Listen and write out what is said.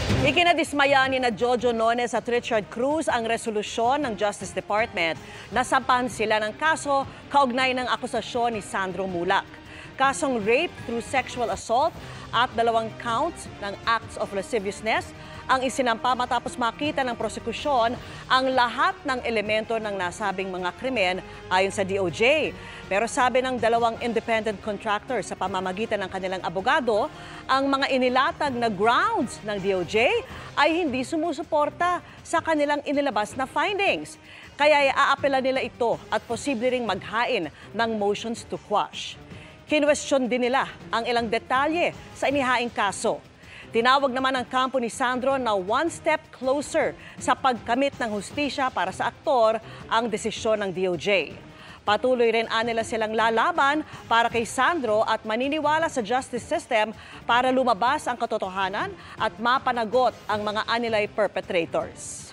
Ikinadismaya ni na Jojo Nones at Richard Cruz ang resolusyon ng Justice Department na sampahan sila ng kaso kaugnay ng akusasyon ni Sandro Mulak. Kasong rape through sexual assault at 2 counts ng acts of lasciviousness ang isinampa matapos makita ng prosekusyon ang lahat ng elemento ng nasabing mga krimen ayon sa DOJ. Pero sabi ng 2 independent contractors sa pamamagitan ng kanilang abogado, ang mga inilatag na grounds ng DOJ ay hindi sumusuporta sa kanilang inilabas na findings. Kaya aapela nila ito at posible ring maghain ng motions to quash. Kinwestiyon din nila ang ilang detalye sa inihaing kaso. Tinawag naman ng kampo ni Sandro na one step closer sa pagkamit ng hustisya para sa aktor ang desisyon ng DOJ. Patuloy rin anila silang lalaban para kay Sandro at maniniwala sa justice system para lumabas ang katotohanan at mapanagot ang mga anilay perpetrators.